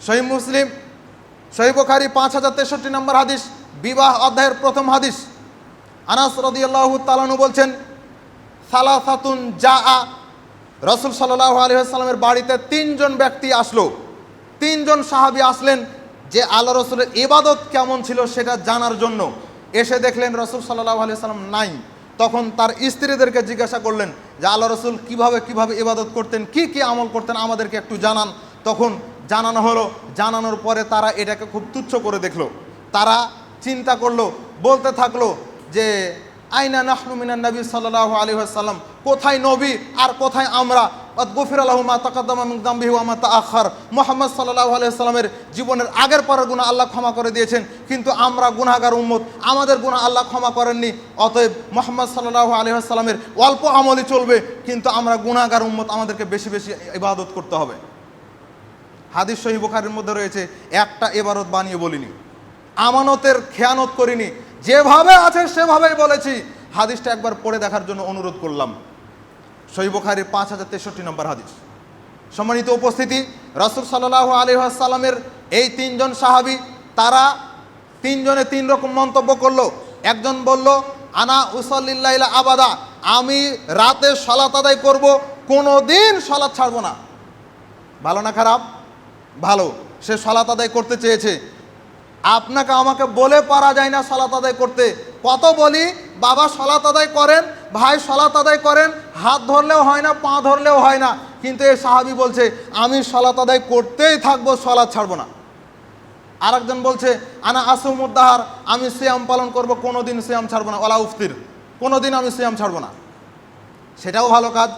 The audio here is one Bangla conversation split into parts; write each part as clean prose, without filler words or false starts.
সহিহ মুসলিম, সহিহ বুখারী 5063 নম্বর হাদিস, বিবাহ অধ্যায়ের প্রথম হাদিস। আনাস রাদিয়াল্লাহু তাআলা আনহু বলছেন, সালাসাতুন জাআ, রাসূল সাল্লাল্লাহু আলাইহি ওয়াসাল্লামের বাড়িতে তিনজন ব্যক্তি আসলো। তিনজন সাহাবী আসলেন যে আল্লাহ রসুলের ইবাদত কেমন ছিল সেটা জানার জন্য। এসে দেখলেন রাসূল সাল্লাল্লাহু আলাইহি ওয়াসাল্লাম নাই। তখন তার স্ত্রীদেরকে জিজ্ঞাসা করলেন যে আল্লাহ রসুল কীভাবে ইবাদত করতেন, কি কি আমল করতেন, আমাদেরকে একটু জানান। তখন জানানো হলো। জানানোর পরে তারা এটাকে খুব তুচ্ছ করে দেখলো। তারা চিন্তা করলো, বলতে থাকলো যে আইনা নাহনু মিনান নবী সাল্লাল্লাহু আলাইহি ওয়াসাল্লাম, কোথায় নবী আর কোথায় আমরা। গফিরা লাহু মা তাকাদ্দামা মিন যামবিহি ওয়া মা তাআখার, মুহাম্মদ সাল্লাল্লাহু আলাইহি ওয়াসাল্লামের জীবনের আগের পরের গুনাহ আল্লাহ ক্ষমা করে দিয়েছেন, কিন্তু আমরা গুনাহগার উম্মত, আমাদের গুনাহ আল্লাহ ক্ষমা করেননি। অতএব মুহাম্মদ সাল্লাল্লাহু আলাইহি ওয়াসাল্লামের অল্প আমলই চলবে, কিন্তু আমরা গুনাহগার উম্মত, আমাদেরকে বেশি বেশি ইবাদত করতে হবে। হাদিস সহিহ বুখারীর মধ্যে রয়েছে, একটা ইবাদত বানিয়ে বলিনি, আমানতের খেয়ানত করিনি, যেভাবে আছে সেভাবেই বলেছি। হাদিসটা একবার পড়ে দেখার জন্য অনুরোধ করলাম। সহিহ বুখারীর 5063 নম্বর হাদিস। সম্মানিত উপস্থিতি, রাসূল সাল্লাল্লাহু আলাইহি ওয়াসাল্লামের এই তিনজন সাহাবী, তারা তিনজনে তিন রকম মন্তব্য করলো। একজন বলল, আনা উসাল্লিল লাইলা আবাদা, আমি রাতে সালাত আদায় করব, কোনো দিন সালাত ছাড়বো না। ভালো না খারাপ? ভালো। সে সালাত আদায় করতে চেয়েছে। আপনাকে আমাকে বলে পারা যায় না সালাত আদায় করতে। কত বলি, বাবা সালাত আদায় করেন, ভাই সালাত আদায় করেন, হাত ধরলেও হয় না, পা ধরলেও হয় না। কিন্তু এই সাহাবী বলছে আমি সালাত আদায় করতেই থাকবো, সালাত ছাড়বো না। আরেকজন বলছে আনা আসুমুদ্দাহার, আমি সিয়াম পালন করব, কোনো দিন সিয়াম ছাড়বো না, ওয়ালা উফতির, কোনো দিন আমি সিয়াম ছাড়বো না। সেটাও ভালো কাজ।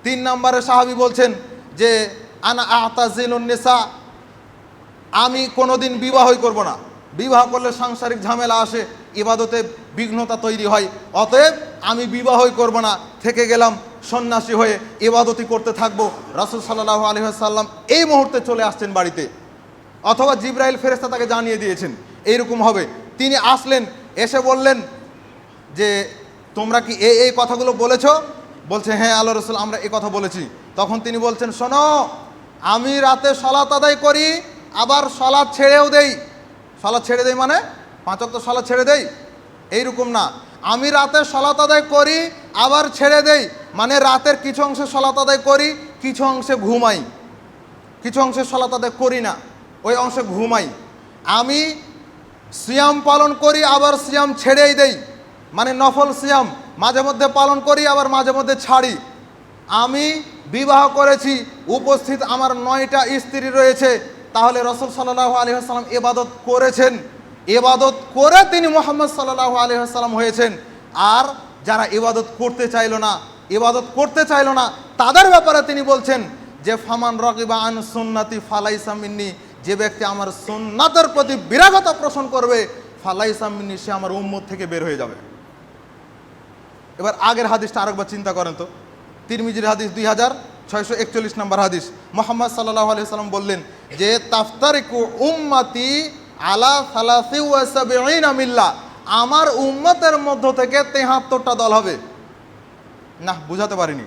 3 নম্বরে সাহাবী বলছেন যে আনা আতাজিলুন নিসা, আমি কোনোদিন বিবাহই করব না, বিবাহ করলে সাংসারিক ঝামেলা আসে, ইবাদতে বিঘ্নতা তৈরি হয়, অতএব আমি বিবাহই করব না, থেকে গেলাম সন্ন্যাসী হয়ে ইবাদতই করতে থাকবো। রাসূল সাল্লাল্লাহু আলাইহি ওয়াসাল্লাম এই মুহূর্তে চলে আসছেন বাড়িতে, অথবা জিবরাইল ফেরেশতা তাকে জানিয়ে দিয়েছেন এইরকম হবে। তিনি আসলেন, এসে বললেন যে তোমরা কি এই কথাগুলো বলেছো? বলছে হ্যাঁ আল্লাহ রসুল, আমরা এই কথা বলেছি। তখন তিনি বলছেন, শোনো, আমি রাতে সালাত আদায় করি, আবার সালাত ছেড়েও দেই। সালাত ছেড়ে দেই মানে 5 ওয়াক্ত সালাত ছেড়ে দেই এইরকম না। আমি রাতে সালাত আদায় করি, আবার ছেড়ে দেই, মানে রাতের কিছু অংশে সালাত আদায় করি, কিছু অংশে ঘুমাই, কিছু অংশে সালাত আদায় করি না, ওই অংশে ঘুমাই। আমি সিয়াম পালন করি, আবার সিয়াম ছেড়েই দেই, মানে নফল সিয়াম মাঝে মধ্যে পালন করি, আবার মাঝে মধ্যে ছাড়ি। আমি বিবাহ করেছি, উপস্থিত আমার 9টা স্ত্রী রয়েছে। তাহলে রাসূল সাল্লাল্লাহু আলাইহি ওয়াসাল্লাম ইবাদত করেছেন, ইবাদত করে তিনি মুহাম্মদ সাল্লাল্লাহু আলাইহি ওয়াসাল্লাম হয়েছেন। আর যারা ইবাদত করতে চাইলো না, তাদের ব্যাপারে তিনি বলছেন যে ফামান রাগিবা আন সুন্নতি ফালাইসা মিন্নি, যে ব্যক্তি আমার সুন্নাতের প্রতি বিরাগতা পোষণ করবে, ফালাইসা মিন্নি, সে আমার উম্মত থেকে বের হয়ে যাবে। এবার আগের হাদিসটা আরেকবার চিন্তা করেন তো। তিরমিজির হাদিস 2641 নম্বর হাদিস। মুহাম্মদ সাল্লাল্লাহু আলাইহি ওয়াসাল্লাম বললেন যে তাফতারিকু উম্মতি আলা 73 মিল্লা, আমার উম্মতের মধ্য থেকে 73টা দল হবে। না, বুঝাতে পারিনি।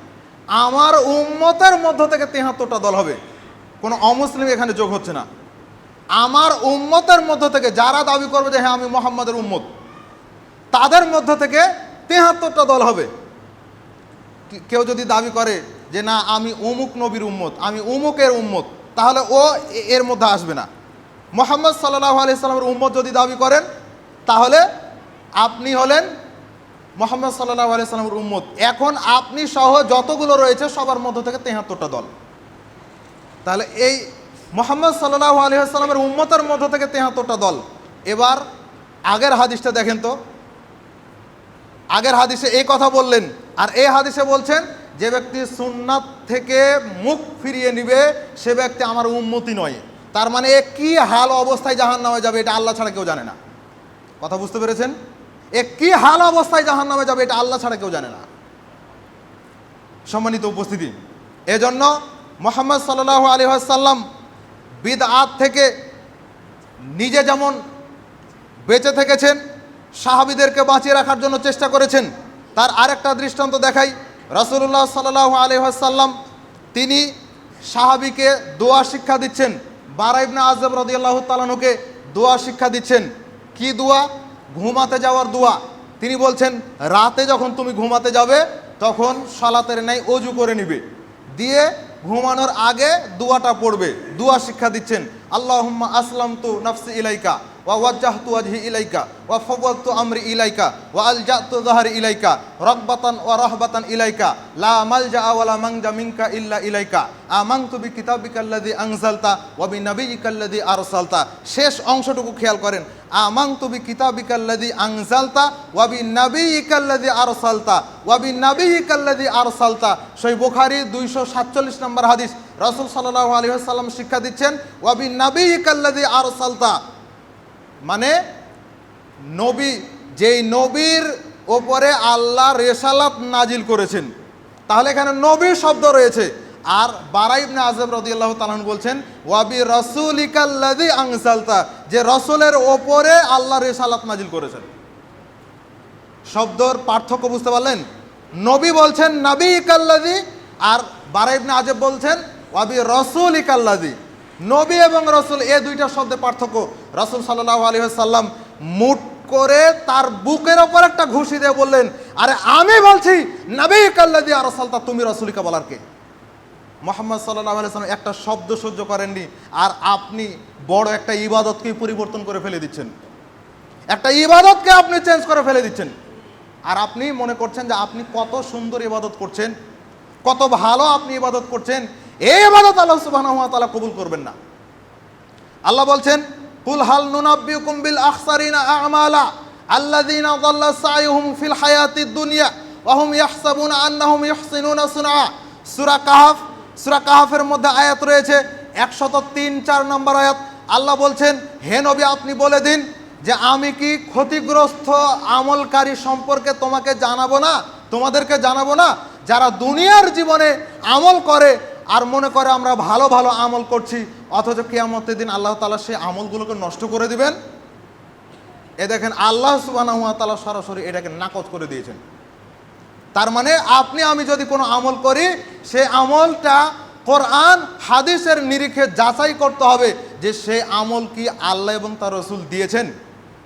আমার উম্মতের মধ্য থেকে 73টা দল হবে, কোনো অমুসলিম এখানে যোগ হচ্ছে না। আমার উম্মতের মধ্য থেকে যারা দাবি করবে যে হ্যাঁ আমি মুহাম্মদের উম্মত, তাদের মধ্য থেকে 73টা দল হবে। কেউ যদি দাবি করে যে না আমি অমুক নবীর উম্মত, আমি অমুকের উম্মত, তাহলে ও এর মধ্যে আসবে না। মুহাম্মদ সাল্লাল্লাহু আলাইহি ওয়াসাল্লামের উম্মত যদি দাবি করেন, তাহলে আপনি হলেন মুহাম্মদ সাল্লাল্লাহু আলাইহি ওয়াসাল্লামের উম্মত। এখন আপনি সহ যতগুলো রয়েছে সবার মধ্য থেকে 73টা দল। তাহলে এই মুহাম্মদ সাল্লাল্লাহু আলাইহি ওয়াসাল্লামের উম্মতের মধ্য থেকে 73টা দল। এবার আগের হাদিসটা দেখেন তো। আগের হাদিসে এই কথা বললেন, আর এই হাদিসে বলছেন যে ব্যক্তি সুন্নাত থেকে মুখ ফিরিয়ে নিবে সে ব্যক্তি আমার উম্মতি নয়। তার মানে কি হাল অবস্থায় জাহান্নামে যাবে এটা আল্লাহ ছাড়া কেউ জানে না। কথা বুঝতে পেরেছেন? কি হাল অবস্থায় জাহান্নামে যাবে এটা আল্লাহ ছাড়া কেউ জানে না। সম্মানিত উপস্থিতি, এজন্য মুহাম্মদ সাল্লাল্লাহু আলাইহি ওয়াসাল্লাম বিদআত থেকে নিজে যেমন বেঁচে থেকেছেন, সাহাবীদেরকে বাঁচিয়ে রাখার জন্য চেষ্টা করেছেন। তার আরেকটা দৃষ্টান্ত দেখাই। রাসূলুল্লাহ সাল্লাল্লাহু আলাইহি ওয়াসাল্লাম তিনি সাহাবীকে দোয়া শিক্ষা দিচ্ছেন, বারা ইবনে আযব রাদিয়াল্লাহু তাআলা আনহুকে দোয়া শিক্ষা দিচ্ছেন। কি দোয়া? ঘুমাতে যাওয়ার দোয়া। তিনি বলছেন, রাতে যখন তুমি ঘুমাতে যাবে তখন সালাতের ন্যায় অজু করে নিবে, দিয়ে ঘুমানোর আগে দোয়াটা পড়বে। দোয়া শিক্ষা দিচ্ছেন, আল্লাহুম্মা আসলামতু নাফসি ইলাইকা ওয়া ওয়াজ্জাহতু ওয়াজহি ইলাইকা ওয়া ফাওয়াদতু আমরি ইলাইকা ওয়া আলজাতু যাহরি ইলাইকা রাগবাতান ওয়া রাহবাতান ইলাইকা লা মালজা ওয়া লা মানজা মিনকা ইল্লা ইলাইকা আমানতু বিকিতাবিকাল্লাযী আনজালতা ওয়া বিনাবিয়িকাল্লাযী আরসালতা। শেষ অংশটুকু খেয়াল করেন, আমানতু বিকিতাবিকাল্লাযী আনজালতা ওয়া বিনাবিয়িকাল্লাযী আরসালতা ওয়া বিনাবিয়িকাল্লাযী আরসালতা। সহিহ বুখারী 247 নম্বর হাদিস। রাসূল সাল্লাল্লাহু আলাইহি ওয়াসাল্লাম শিক্ষা দিচ্ছেন, ওয়া বিনাবিয়িকাল্লাযী আরসালতা, মানে নবী, যেই নবীর ওপরে আল্লাহ রেসালাত নাজিল করেছেন। তাহলে এখানে নবী শব্দ রয়েছে। আর বারা ইবনে আযব রাদিয়াল্লাহু তাআলা আনহু বলছেন, ওয়াবি রাসূলিকাল্লাযী আনজালতা, যে রসুলের ওপরে আল্লাহ রেসালাত নাজিল করেছেন। শব্দর পার্থক্য বুঝতে পারলেন? নবী বলছেন নাবিয়িকাল্লাযী, আর বারা ইবনে আযব বলছেন ওয়াবি রাসূলিকাল্লাযী। নবী এবং রসুল এ দুইটা শব্দের পার্থক্য। রাসূল সাল্লাল্লাহু আলাইহি ওয়াসাল্লাম মুট করে তার বুকের ওপর একটা ঘুষি দিয়ে বললেন, আরে আমি বলছি নাবিয়িকাল্লাযী আরসালতা, তুমি রাসূলিকা বলার কে? মুহাম্মদ সাল্লাল্লাহু আলাইহি ওয়াসাল্লাম একটা শব্দ সহ্য করেননি, আর আপনি বড় একটা ইবাদতকে পরিবর্তন করে ফেলে দিচ্ছেন। একটা ইবাদতকে আপনি চেঞ্জ করে ফেলে দিচ্ছেন, আর আপনি মনে করছেন যে আপনি কত সুন্দর ইবাদত করছেন, কত ভালো আপনি ইবাদত করছেন। এই ইবাদত আল্লাহ সুবহানাহু ওয়া তাআলা কবুল করবেন না। আল্লাহ বলছেন, কুল হাল নুনাব্বিউকুম বিল আখসারিনা আমালা আল্লাযীনা যাল্লা সাইয়ুহুম ফিল হায়াতিদ দুনিয়া ওয়া হুম ইয়াহসাবুনা আন্নাহুম ইহসিনুনা সুনআ। সূরা কাহফ, সূরা কাহফের মধ্যে আয়াত রয়েছে 103-4 নম্বর আয়াত। আল্লাহ বলছেন, হে নবী আপনি বলে দিন যে আমি কি ক্ষতিগ্রস্ত আমলকারী সম্পর্কে তোমাকে জানাবো না, তোমাদেরকে জানাবো না, যারা দুনিয়ার জীবনে আমল করে আর মনে করে আমরা ভালো ভালো আমল করছি, অথচ কিয়ামতের দিন আল্লাহ তাআলা সেই আমলগুলোকে নষ্ট করে দিবেন। এ দেখেন আল্লাহ সুবহানাহু ওয়া তাআলা সরাসরি এটাকে নাকচ করে দিয়েছেন। তার মানে আপনি আমি যদি কোনো আমল করি, সে আমলটা কোরআন হাদিসের নিরিখে যাচাই করতে হবে যে সে আমল কি আল্লাহ এবং তার রাসূল দিয়েছেন।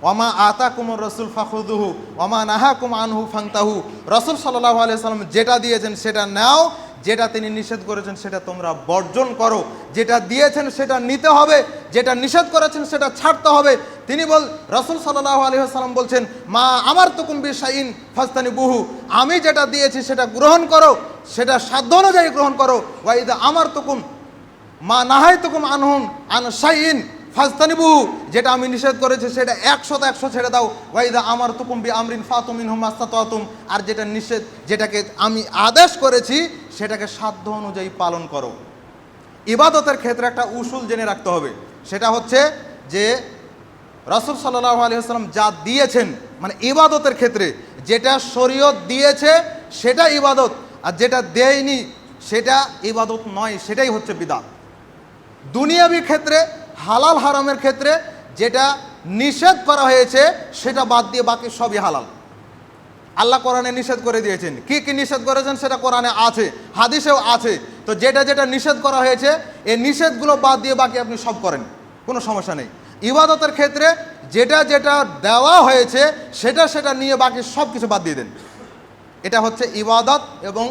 ওয়ামা আতাকুমুর রাসূল ফাখুযুহু ওয়ামা নাহাকুম আনহু ফান্তাহু। রাসূল সাল্লাল্লাহু আলাইহি ওয়াসাল্লাম যেটা দিয়েছেন সেটা নাও, যেটা তিনি নিষেধ করেছেন সেটা তোমরা বর্জন করো। যেটা দিয়েছেন সেটা নিতে হবে, যেটা নিষেধ করেছেন সেটা ছাড়তে হবে। তিনি রাসূল সাল্লাল্লাহু আলাইহি ওয়াসাল্লাম বলছেন, মা আমারতুকুম বিশাইইন ফাস্তানিবুহু, আমি যেটা দিয়েছি সেটা গ্রহণ করো, সেটা সাধ্য অনুযায়ী গ্রহণ করো। ওয়া ইযা আমারতুকুম মা নাহাইতুকুম আনহুন আন শাইইন ফাস্তানিবুহু, যেটা আমি নিষেধ করেছি সেটা 100 ছেড়ে দাও। ওয়া ইযা আমারতুকুম বিআমরিন ফাতু মিনহু মাসতাতাতুম, আর যেটা নিষেধ, যেটাকে আমি আদেশ করেছি সেটাকে সাধ্য অনুযায়ী পালন করো। ইবাদতের ক্ষেত্রে একটা উসুল জেনে রাখতে হবে, সেটা হচ্ছে যে রাসূল সাল্লাল্লাহু আলাইহি ওয়াসাল্লাম যা দিয়েছেন, মানে ইবাদতের ক্ষেত্রে যেটা শরীয়ত দিয়েছে সেটা ইবাদত, আর যেটা দেয়নি সেটা ইবাদত নয়, সেটাই হচ্ছে বিদআত। দুনিয়াবি ক্ষেত্রে, হালাল হারামের ক্ষেত্রে যেটা নিষেধ করা হয়েছে সেটা বাদ দিয়ে বাকি সবই হালাল। আল্লাহ কোরআনে নিষেধ করে দিয়েছেন, কি কি নিষেধ করেছেন সেটা কোরআনে আছে, হাদিসেও আছে। তো যেটা যেটা নিষেধ করা হয়েছে এই নিষেধগুলো বাদ দিয়ে বাকি আপনি সব করেন, কোনো সমস্যা নেই। ইবাদতের ক্ষেত্রে যেটা যেটা দেওয়া হয়েছে সেটা সেটা নিয়ে বাকি সব কিছু বাদ দিয়ে দেন। এটা হচ্ছে ইবাদত, এবং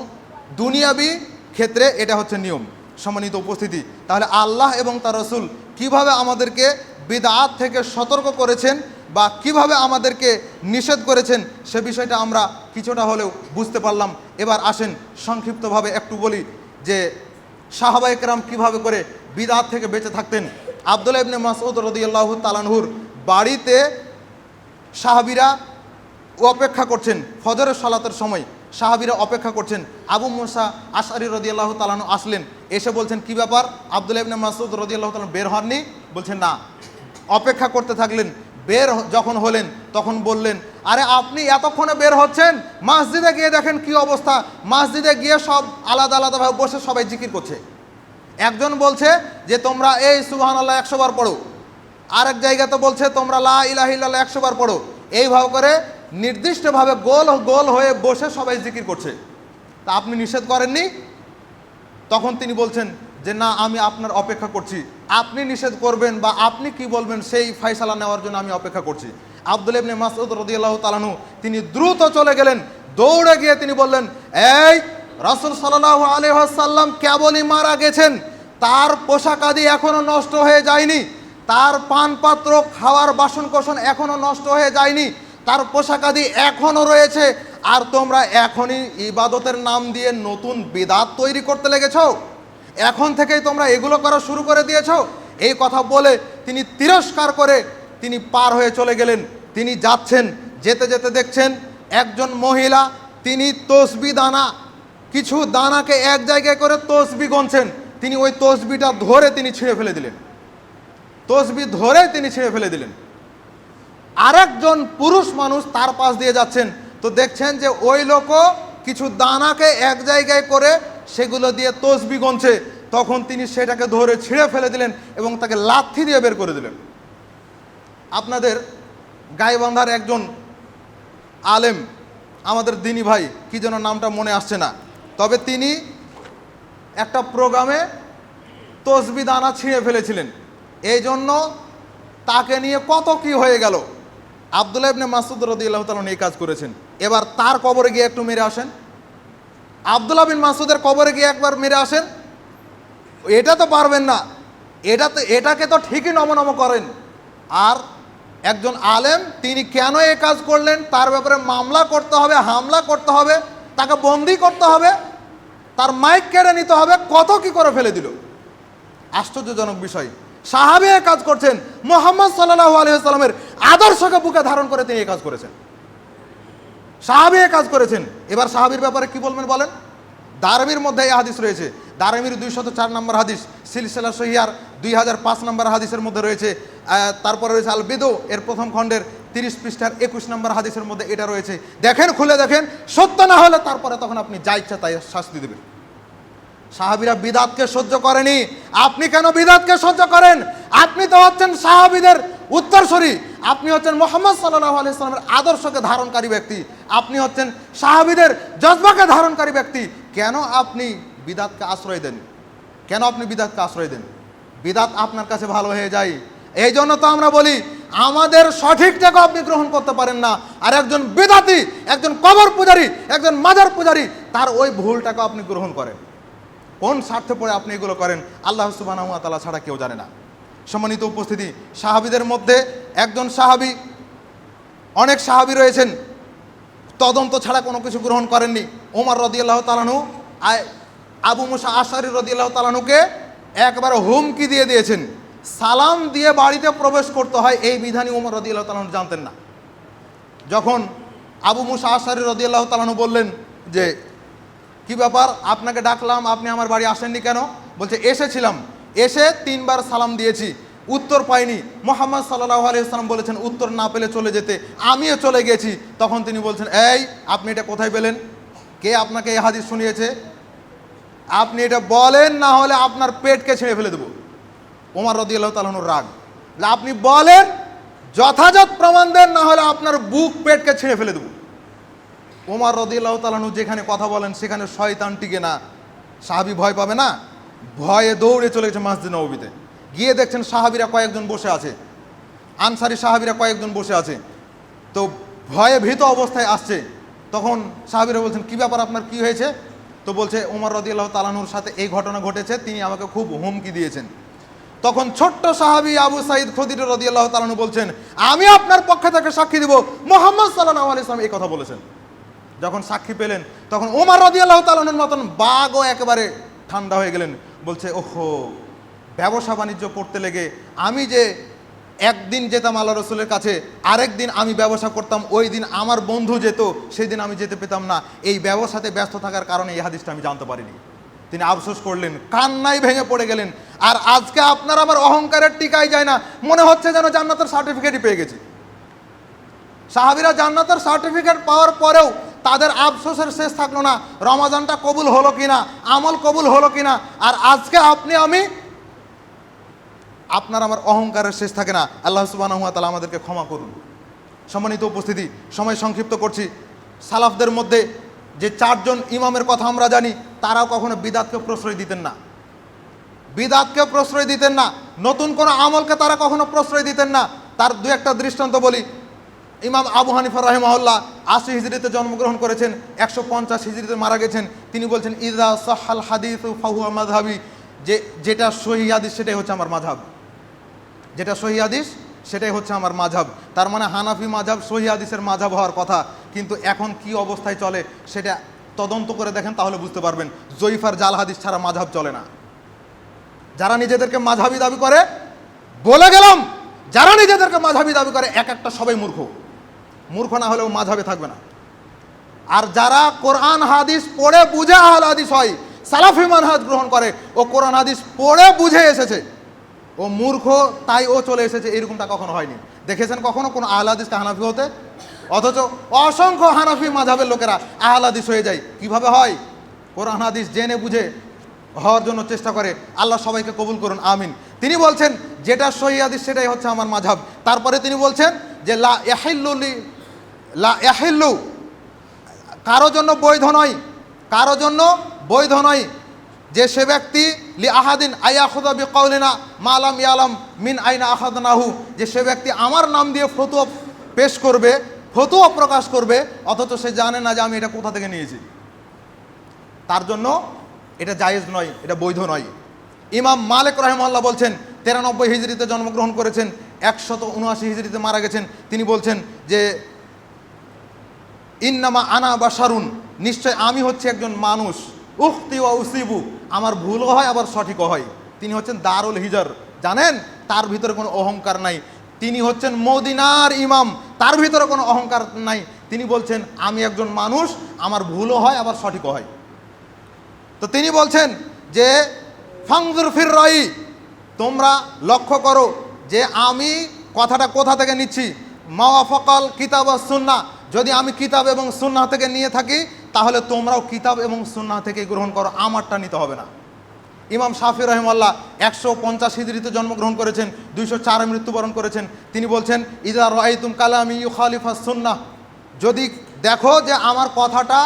দুনিয়াবি ক্ষেত্রে এটা হচ্ছে নিয়ম। সম্মানিত উপস্থিতি, তাহলে আল্লাহ এবং তার রাসূল কিভাবে আমাদেরকে বিদআত থেকে সতর্ক করেছেন বা কিভাবে আমাদেরকে নিষেধ করেছেন সে বিষয়টা আমরা কিছুটা হলেও বুঝতে পারলাম। এবার আসেন সংক্ষিপ্তভাবে একটু বলি যে সাহাবায়ে কেরাম কীভাবে করে বিদআত থেকে বেঁচে থাকতেন। আব্দুল্লাহ ইবনে মাসউদ রাদিয়াল্লাহু তাআলা আনহুর বাড়িতে সাহাবীরা অপেক্ষা করছেন, ফজরের সালাতের সময় সাহাবীরা অপেক্ষা করছেন। আবু মুসা আশআরী রাদিয়াল্লাহু তাআলা আনহু আসলেন, এসে বলছেন কি ব্যাপার, আব্দুল্লাহ ইবনে মাসউদ রাদিয়াল্লাহু তাআলা বের হননি? বলছেন না। অপেক্ষা করতে থাকলেন, বের যখন হলেন তখন বললেন, আরে আপনি এতক্ষণে বের হচ্ছেন, মসজিদে গিয়ে দেখেন কি অবস্থা। মসজিদে গিয়ে সব আলাদা আলাদাভাবে বসে সবাই জিকির করছে। একজন বলছে যে তোমরা এই সুবহানাল্লাহ 100 বার পড়ো, আরেক জায়গাতে বলছে তোমরা লা ইলাহা ইল্লাল্লাহ 100 বার পড়ো। এইভাবে করে নির্দিষ্টভাবে গোল গোল হয়ে বসে সবাই জিকির করছে। তা আপনি নিষেধ করেননি? তখন তিনি বলছেন, যে না আমি আপনার অপেক্ষা করছি, আপনি নিষেধ করবেন বা আপনি কি বলবেন সেই ফয়সালা নেওয়ার জন্য আমি অপেক্ষা করছি। আব্দুল্লাহ ইবনে মাসউদ রাদিয়াল্লাহু তাআলা আনহু তিনি দ্রুত চলে গেলেন, দৌড়ে গিয়ে তিনি বললেন, এই রাসূল সাল্লাল্লাহু আলাইহি ওয়াসাল্লাম কেবলই মারা গেছেন, তার পোশাক আদি এখনো নষ্ট হয়ে যায়নি, তার পানপাত্র খাওয়ার বাসনকোসন এখনো নষ্ট হয়ে যায়নি, তার পোশাক আদি এখনো রয়েছে, আর তোমরা এখনই ইবাদতের নাম দিয়ে নতুন বিদআত তৈরি করতে লেগেছো, এখন থেকেই তোমরা এগুলো করা শুরু করে দিয়েছো। এই কথা বলে তিনি তিরস্কার করে তিনি পার হয়ে চলে গেলেন। তিনি যাচ্ছেন, যেতে যেতে দেখছেন একজন মহিলা তিনি তসবি দানা, কিছু দানাকে এক জায়গায় করে তসবি গণছেন। তিনি ওই তসবিটা ধরে তিনি ছিঁড়ে ফেলে দিলেন, তসবি ধরে তিনি ছিঁড়ে ফেলে দিলেন। আরেকজন পুরুষ মানুষ তার পাশ দিয়ে যাচ্ছেন, তো দেখছেন যে ওই লোকও কিছু দানাকে এক জায়গায় করে সেগুলো দিয়ে তসবি গণছে। তখন তিনি সেটাকে ধরে ছিঁড়ে ফেলে দিলেন এবং তাকে লাথি দিয়ে বের করে দিলেন। আপনাদের গাইবান্ধার একজন আলেম, আমাদের দিনী ভাই, কি যেন নামটা মনে আসছে না, তবে তিনি একটা প্রোগ্রামে তসবি দানা ছিঁড়ে ফেলেছিলেন, এই জন্য তাকে নিয়ে কত কি হয়ে গেল। আব্দুল্লাহ ইবনে মাসউদ রাদিয়াল্লাহু তাআলা এই কাজ করেছেন। এবার তার কবরে গিয়ে একটু মেরে আসেন, আব্দুল্লাহ বিন মাসউদের কবরে গিয়ে একবার মেরে আসেন। এটা তো পারবেন না, এটাকে তো ঠিকই নমনম করেন। আর একজন আলেম তিনি কেন এই কাজ করলেন তার ব্যাপারে মামলা করতে হবে, হামলা করতে হবে, তাকে বন্দি করতে হবে, তার মাইক কেড়ে নিতে হবে, কত কি করে ফেলে দিল। আশ্চর্যজনক বিষয়, সাহাবী এই কাজ করছেন, মুহাম্মদ সাল্লাল্লাহু আলাইহি ওয়াসাল্লামের আদর্শকে বুকে ধারণ করে তিনি এই কাজ করেছেন, সাহাবী এই কাজ করেছেন। এবার সাহাবীর ব্যাপারে কি বলবেন বলেন? দারমির মধ্যে এই হাদিস রয়েছে, দারমির 204 নম্বর হাদিস, সিলসিলা সহিহার 2005 নম্বর হাদিসের মধ্যে রয়েছে। তারপরে রয়েছে আল বিদু এর প্রথম খণ্ডের 30 পৃষ্ঠার 21 নম্বর হাদিসের মধ্যে এটা রয়েছে। দেখেন, খুলে দেখেন, সত্য না হলে তারপরে তখন আপনি যা ইচ্ছা তাই শাস্তি দেবেন। সাহাবীরা বিদআতকে সহ্য করেনি, আপনি কেন বিদআতকে সহ্য করেন? আপনি তো হচ্ছেন সাহাবীদের উত্তরসূরি, আপনি হচ্ছেন মুহাম্মদ সাল্লাল্লাহু আলাইহি ওয়াসাল্লামের আদর্শকে ধারণকারী ব্যক্তি, আপনি হচ্ছেন সাহাবীদের জজবাকে ধারণকারী ব্যক্তি। কেন আপনি বিদআতকে আশ্রয় দেন? কেন আপনি বিদআতকে আশ্রয় দেন? বিদআত আপনার কাছে ভালো হয়ে যায়। এই জন্য তো আমরা বলি আমাদের সঠিকটাকে আপনি গ্রহণ করতে পারেন না, আর একজন বিদআতি, একজন কবর পূজারী, একজন মাজার পূজারী, তার ওই ভুলটাকে আপনি গ্রহণ করেন। কোন স্বার্থে পড়ে আপনি এগুলো করেন আল্লাহ সুবহানাহু ওয়া তাআলা ছাড়া কেউ জানে না। সম্মানিত উপস্থিতি, সাহাবীদের মধ্যে একজন সাহাবী, অনেক সাহাবী রয়েছেন তদন্ত ছাড়া কোনো কিছু গ্রহণ করেননি। ওমর রাদিয়াল্লাহু তাআলা আনহু আবু মুসা আশআরী রাদিয়াল্লাহু তাআলা আনহুকে একবার হুমকি দিয়ে দিয়েছেন, সালাম দিয়ে বাড়িতে প্রবেশ করতে হয়, এই বিধানই ওমর রাদিয়াল্লাহু তাআলা আনহু জানতেন না। যখন আবু মুসা আশআরী রাদিয়াল্লাহু তাআলা আনহু বললেন যে কি ব্যাপার, আপনাকে ডাকলাম, আপনি আমার বাড়ি আসেননি কেন? বলছে এসেছিলাম, এসে 3 বার সালাম দিয়েছি, উত্তর পাইনি। মুহাম্মদ সাল্লাল্লাহু আলাইহি ওয়াসাল্লাম বলেছেন উত্তর না পেলে চলে যেতে, আমিও চলে গেছি। তখন তিনি বলছেন, এই আপনি এটা কোথায় পেলেন? কে আপনাকে এই হাদিস শুনিয়েছে? আপনি এটা বলেন, না হলে আপনার পেটকে ছেড়ে ফেলে দেবো। ওমর রাদিয়াল্লাহু তাআলা আনহুর রাগ, আপনি বলেন, যথাযথ প্রমাণ দেন, না হলে আপনার বুক পেটকে ছেড়ে ফেলে দেবো। ওমর রাদিয়াল্লাহু তাআলা আনহু যেখানে কথা বলেন সেখানে শয়তান টিকে না। সাহাবী ভয় পাবে না, ভয়ে দৌড়ে চলে গেছে মসজিদ নববীতে। গিয়ে দেখছেন সাহাবীরা কয়েকজন বসে আছে, আনসারী সাহাবীরা কয়েকজন বসে আছে, তো ভয়ে ভীত অবস্থায় আসছে। তখন সাহাবীরা বলছেন, কি ব্যাপার, আপনার কি হয়েছে? তো বলছে ওমর রাদিয়াল্লাহু তাআলা আনহুর সাথে এই ঘটনা ঘটেছে, তিনি আমাকে খুব হুমকি দিয়েছেন। তখন ছোট্ট সাহাবী আবু সাঈদ খুদরি রাদিয়াল্লাহু তাআলা আনহু বলছেন, আমি আপনার পক্ষে থেকে সাক্ষী দিব, মুহাম্মদ সাল্লাল্লাহু আলাইহি ওয়াসাল্লাম এই কথা বলেছেন। যখন সাক্ষী পেলেন তখন ওমর রাদিয়াল্লাহু তাআলা আনহুর মতন বাঘও একেবারে ঠান্ডা হয়ে গেলেন। বলছে, ওহো, ব্যবসা বাণিজ্য করতে লেগে আমি যে একদিন যেতাম আল্লাহ রসুলের কাছে, আরেক দিন আমি ব্যবসা করতাম, ওই দিন আমার বন্ধু যেত, সেই দিন আমি যেতে পেতাম না, এই ব্যবসাতে ব্যস্ত থাকার কারণে এই হাদিসটা আমি জানতে পারিনি। তিনি আফসোস করলেন, কান্নায় ভেঙে পড়ে গেলেন। আর আজকে আপনার আমার অহংকারের টিকাই যায় না, মনে হচ্ছে যেন জান্নাতের সার্টিফিকেটই পেয়ে গেছি। সাহাবীরা জান্নাতের সার্টিফিকেট পাওয়ার পরেও তাদের আফসোসের শেষ থাকলো না, রমাজানটা কবুল হলো কিনা, আমল কবুল হলো কিনা। আর আজকে আপনি আমি, আপনার আমার অহংকারের শেষ থাকে না। আল্লাহ সুবহানাহু ওয়া তাআলা আমাদেরকে ক্ষমা করুন। সম্মানিত উপস্থিতি, সময় সংক্ষিপ্ত করছি। সালাফদের মধ্যে যে 4 জন ইমামের কথা আমরা জানি, তারাও কখনো বিদআতকে প্রশ্রয় দিতেন না। বিদাতকে প্রশ্রয় দিতেন না, নতুন কোনো আমলকে তারা কখনো প্রশ্রয় দিতেন না। তার দু একটা দৃষ্টান্ত বলি। ইমাম আবু হানিফা রাহিমাহুল্লাহ ৮০ হিজরিতে জন্মগ্রহণ করেছেন, ১৫০ হিজরিতে মারা গেছেন। তিনি বলছেন ইযা সাহহাল হাদিসু ফাহুয়া মাযহাবি, যেটা সহিহ হাদিস সেটাই হচ্ছে আমার মাযহাব, যেটা সহিহ হাদিস সেটাই হচ্ছে আমার মাযহাব। তার মানে হানাফি মাযহাব সহিহ হাদিসের মাযহাব হওয়ার কথা, কিন্তু এখন কি অবস্থায় চলে সেটা তদন্ত করে দেখেন, তাহলে বুঝতে পারবেন জয়ীফ আর জাল হাদিস ছাড়া মাযহাব চলে না। যারা নিজেদেরকে মাযহাবি দাবি করে, বলে গেলাম, যারা নিজেদেরকে মাযহাবি দাবি করে এক একটা সবাই মূর্খ, মূর্খ না হলেও মাযহাবে থাকবে না। আর যারা কোরআন হাদিস পড়ে বুঝে আহলে হাদিস হয়, সালাফি মানহাজ গ্রহণ করে, ও কোরআন হাদিস পড়ে বুঝে এসেছে, ও মূর্খ তাই ও চলে এসেছে, এরকমটা কখনো হয়নি। দেখেছেন কখনো কোনো আহলে হাদিসকে হানাফি হতে? অথচ অসংখ্য হানাফি মাযহাবের লোকেরা আহলে হাদিস হয়ে যায়। কিভাবে হয়? কোরআন হাদিস জেনে বুঝে হওয়ার জন্য চেষ্টা করে। আল্লাহ সবাইকে কবুল করুন, আমিন। তিনি বলছেন যেটা সহিহ হাদিস সেটাই হচ্ছে আমার মাযহাব। তারপরে তিনি বলছেন যে লা ইয়াহিল্লু, কারো জন্য বৈধ নয়, কারো জন্য বৈধ নয় যে সে ব্যক্তি লি আহাদিন আয়াখুযা বিকাউলিনা মা লাম ইয়ালাম মিন আইনা আখাযনাহু, যে সে ব্যক্তি আমার নাম দিয়ে ফতোয়া পেশ করবে, ফতোয়া প্রকাশ করবে, অথচ সে জানে না যে আমি এটা কোথা থেকে নিয়েছি। তার জন্য এটা জায়েজ নয়, এটা বৈধ নয়। ইমাম মালিক রাহিমাহুল্লাহ বলছেন 93 হিজরিতে জন্মগ্রহণ করেছেন, 179 হিজরিতে মারা গেছেন। তিনি বলছেন যে ইন্নামা আনা বাশারুন, নিশ্চয় আমি হচ্ছে একজন মানুষ, উখতি ওয়া উসিবু, আমার ভুলও হয় আবার সঠিকও হয়। তিনি হচ্ছেন দারুল হিজর, জানেন তার ভিতরে কোনো অহংকার নাই। তিনি হচ্ছেন মদিনার ইমাম, তার ভিতরে কোনো অহংকার নাই। তিনি বলছেন আমি একজন মানুষ, আমার ভুলও হয় আবার সঠিকও হয়। তো তিনি বলছেন যে ফাংজুর ফির রাই, তোমরা লক্ষ্য করো যে আমি কথাটা কোথা থেকে নিচ্ছি। মাওয়াফাকাল কিতাব ওয়াস সুন্নাহ, যদি আমি কিতাব এবং সুন্নাহ থেকে নিয়ে থাকি তাহলে তোমরাও কিতাব এবং সুন্নাহ থেকে গ্রহণ করো, আমারটা নিতে হবে না। ইমাম শাফি রাহিমাহুল্লাহ 150 হিজরিতে জন্মগ্রহণ করেছেন, 204 মৃত্যুবরণ করেছেন। তিনি বলছেন ইযা রাআইতুম কালামি ইউখালিফাস সুন্নাহ, যদি দেখো যে আমার কথাটা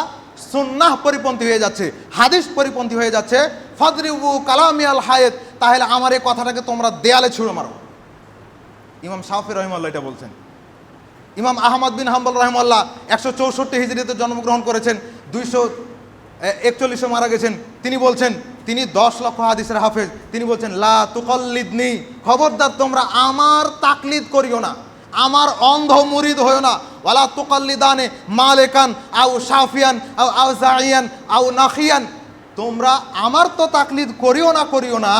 সুন্নাহ পরিপন্থী হয়ে যাচ্ছে, হাদিস পরিপন্থী হয়ে যাচ্ছে, ফাদরিবু কালামি আল হায়াত, তাহলে আমার এই কথাটাকে তোমরা দেয়ালে ছুঁড়ে মারো। ইমাম শাফি রাহিমাহুল্লাহ এটা বলছেন। ইমাম আহমদ বিন হাম্বল রাহিমাহুল্লাহ 164 হিজরিতে জন্মগ্রহণ করেছেন, 241 মারা গেছেন। তিনি বলছেন, তিনি 10 লক্ষ হাদিসের হাফেজ। তিনি বলছেন লা তুকাল্লিদনি, খবরদার তোমরা আমার তাকলিদ করিও না, আমার অন্ধ মুরিদ হইও না। ওয়ালা তুকাল্লিদানে মালিকান আও শাফিয়ান আও আউজাইয়ান আও নাখিয়ান, তোমরা আমার তো তাকলিদ করিও না,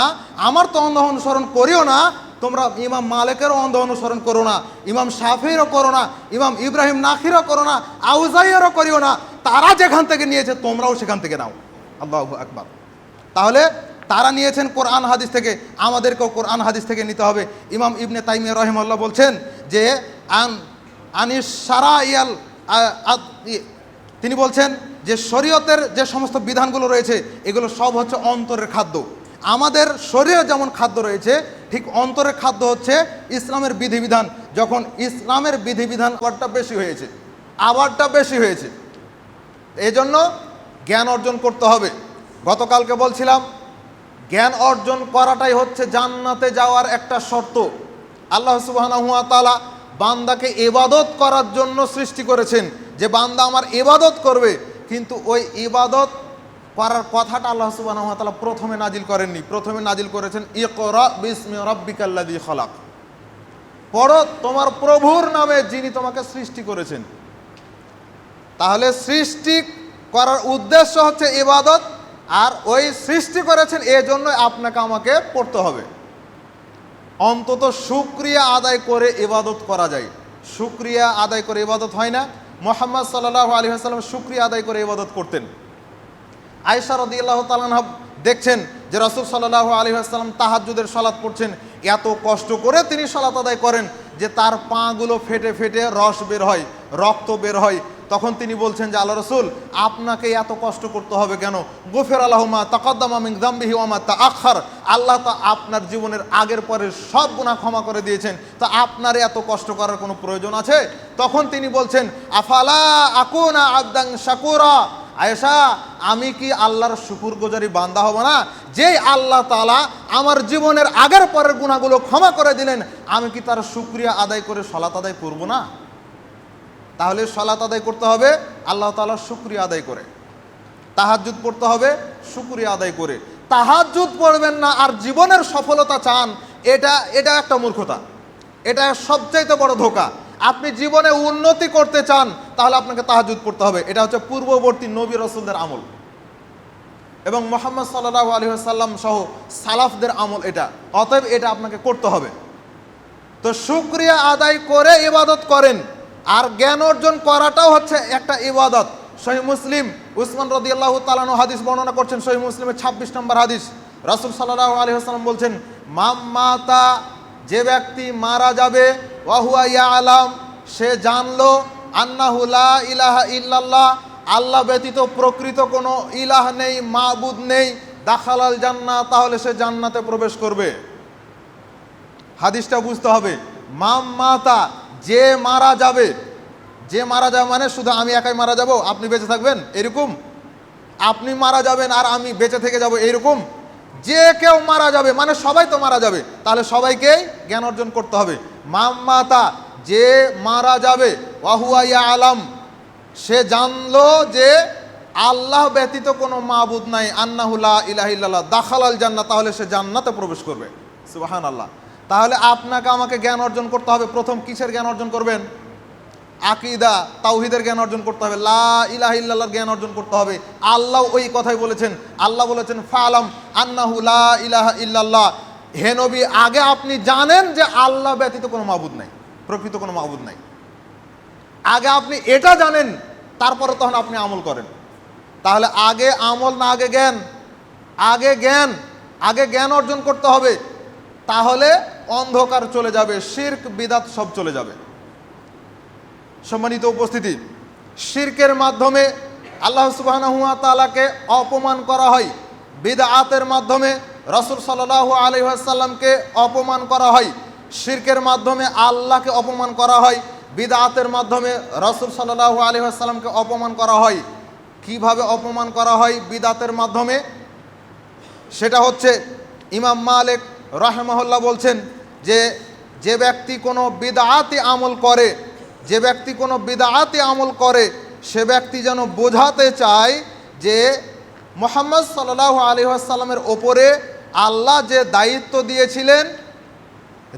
আমার তো অন্ধ অনুসরণ করিও না। তোমরা ইমাম মালিকেরও অন্ধ অনুসরণ করো না, ইমাম শাফিরও করো না, ইমাম ইব্রাহিম নাখিরও করো না, আউজাইয়ারও করিও না। তারা যেখান থেকে নিয়েছে তোমরাও সেখান থেকে নাও। আল্লাহু আকবার। তাহলে তারা নিয়েছেন কোরআন হাদিস থেকে, আমাদেরকেও কোরআন হাদিস থেকে নিতে হবে। ইমাম ইবনে তাইমিয়া রাহিমাহুল্লাহ বলছেন যে আনিস শারাইয়াল, তিনি বলছেন যে শরীয়তের যে সমস্ত বিধানগুলো রয়েছে এগুলো সব হচ্ছে অন্তরের খাদ্য। আমাদের শরীরে যেমন খাদ্য রয়েছে, ঠিক অন্তরের খাদ্য হচ্ছে ইসলামের বিধিবিধান। যখন ইসলামের বিধিবিধান আবারটা বেশি হয়েছে, এই জন্য জ্ঞান অর্জন করতে হবে। গতকালকে বলছিলাম জ্ঞান অর্জন করাটাই হচ্ছে জান্নাতে যাওয়ার একটা শর্ত। আল্লাহ সুবহানাহু ওয়া তাআলা বান্দাকে ইবাদত করার জন্য সৃষ্টি করেছেন, যে বান্দা আমার ইবাদত করবে। কিন্তু ওই ইবাদত করার কথাটা আল্লাহ সুবহানাহু ওয়া তাআলা প্রথমে নাজিল করেননি, প্রথমে নাজিল করেছেন ইকরা বিসমি রাব্বিকাল্লাযী খালাক, পড়ো তোমার প্রভুর নামে যিনি তোমাকে সৃষ্টি করেছেন। তাহলে সৃষ্টি করার উদ্দেশ্য হচ্ছে ইবাদত, আর ওই সৃষ্টি করেছেন এই জন্য আপনাকে আমাকে পড়তে হবে। অন্তত শুকরিয়া আদায় করে ইবাদত করা যায়, শুকরিয়া আদায় করে ইবাদত হয় না। মুহাম্মদ সাল্লাল্লাহু আলাইহি ওয়াসাল্লাম শুকরিয়া আদায় করে ইবাদত করতেন। আয়েশা রাদিয়াল্লাহু তাআলা আনহা দেখছেন যে রাসূল সাল্লাল্লাহু আলাইহি ওয়াসাল্লাম তাহাজ্জুদের সালাত পড়ছেন, এত কষ্ট করে তিনি সালাত আদায় করেন যে তার পাগুলো ফেটে ফেটে রস বের হয়, রক্ত বের হয়। তখন তিনি বলছেন যে আল্লাহ রাসূল আপনাকে এত কষ্ট করতে হবে কেন? গুফিরা লাহু মা তাকাদ্দামা মিন যামবিহি ওয়া মা তাআখার, আল্লাহ তো আপনার জীবনের আগের পরের সব গুনাহ ক্ষমা করে দিয়েছেন, তো আপনার এত কষ্ট করার কোনো প্রয়োজন আছে? তখন তিনি বলছেন আফালা আকুনা আবদান শাকুরা, আয়েশা, আমি কি আল্লাহর শুকরগুজারি বান্দা হব না? যেই আল্লাহ তাআলা আমার জীবনের আগের পরের গুনাহগুলো ক্ষমা করে দিলেন, আমি কি তার শুকরিয়া আদায় করে সালাত আদায় করব না? তাহলে সালাত আদায় করতে হবে আল্লাহ তাআলার শুকরিয়া আদায় করে, তাহাজ্জুদ পড়তে হবে শুকরিয়া আদায় করে। তাহাজ্জুদ পড়বেন না আর জীবনের সফলতা চান, এটা একটা মূর্খতা, এটা সবচাইতে বড় ধোঁকা। আপনি জীবনে উন্নতি করতে চান তাহলে আপনাকে তাহাজ্জুদ পড়তে হবে। এটা হচ্ছে পূর্ববর্তী নবী রাসূলদের আমল এবং মুহাম্মদ সাল্লাল্লাহু আলাইহি ওয়াসাল্লাম সহ সালাফদের আমল এটা। অতএব এটা আপনাকে করতে হবে। তো শুকরিয়া আদায় করে ইবাদত করেন, আর জ্ঞান অর্জন করাটাও হচ্ছে একটা ইবাদত। সহিহ মুসলিম, উসমান রাদিয়াল্লাহু তাআলা আনহু হাদিস বর্ণনা করছেন, সহিহ মুসলিমের 26 নম্বর হাদিস। রাসূল সাল্লাল্লাহু আলাইহি ওয়াসাল্লাম বলছেন, মাম্মাতা, যে ব্যক্তি মারা যাবে, ওয়া হুয়া ইয়ালাম, সে জানলো, আন্নাহু লা ইলাহা ইল্লাল্লাহ, আল্লাহ ব্যতীত প্রকৃত কোনো ইলাহ নেই, মাবুদ নেই, দাখালাল জান্নাহ, তাহলে সে জান্নাতে প্রবেশ করবে। হাদিসটা বুঝতে হবে। মাম্মাতা, যে মারা যাবে, যে মারা যাবে মানে শুধু আমি একাই মারা যাব, আপনি বেঁচে থাকবেন এরকম? আপনি মারা যাবেন আর আমি বেঁচে থেকে যাব এরকম? যে কেউ মারা যাবে মানে সবাই তো মারা যাবে, তাহলে সবাইকেই জ্ঞান অর্জন করতে হবে। মাম্মাতা, যে মারা যাবে, ওয়া হুয়া ইয়ালাম, সে জানলো যে আল্লাহ ব্যতীত কোনো মাবুদ নাই, আন্নাহু লা ইলাহা ইল্লাল্লাহ, দাখালাল জান্নাহ, তাহলে সে জান্নাতে প্রবেশ করবে। সুবহানাল্লাহ। তাহলে আপনাকে আমাকে জ্ঞান অর্জন করতে হবে। প্রথম কিসের জ্ঞান অর্জন করবেন? আকীদা, তাওহীদের জ্ঞান অর্জন করতে হবে, লা ইলাহা ইল্লাল্লাহর জ্ঞান অর্জন করতে হবে। আল্লাহ ওই কথাই বলেছেন, আল্লাহ বলেছেন ফালাম আন্নাহু লা ইলাহা ইল্লাল্লাহ, হে নবী, আগে আপনি জানেন যে আল্লাহ ব্যতীত কোনো মাবুদ নাই, প্রকৃত কোনো মাবুদ নাই। আগে আপনি এটা জানেন, তারপরে তখন আপনি আমল করেন। তাহলে আগে আমল না আগে জ্ঞান? আগে জ্ঞান অর্জন করতে হবে, তাহলে অন্ধকার চলে যাবে, শিরক বিদআত সব চলে যাবে। সম্মানিত উপস্থিতি, শিরকের মাধ্যমে আল্লাহ সুবহানাহু ওয়া তাআলাকে অপমান করা হয়, বিদআতের মাধ্যমে রাসূল সাল্লাল্লাহু আলাইহি ওয়াসাল্লামকে অপমান করা হয়, শিরকের মাধ্যমে আল্লাহকে অপমান করা হয়, বিদআতের মাধ্যমে রাসূল সাল্লাল্লাহু আলাইহি ওয়াসাল্লামকে অপমান করা হয়। কিভাবে অপমান করা হয় বিদআতের মাধ্যমে? সেটা হচ্ছে ইমাম মালিক রাহিমাহুল্লাহ বলছেন যে ব্যক্তি কোনো বিদআতি আমল করে, সে ব্যক্তি যেন বোঝাতে চায় যে মুহাম্মদ সাল্লাল্লাহু আলাইহি ওয়াসাল্লামের ওপরে আল্লাহ যে দায়িত্ব দিয়েছিলেন,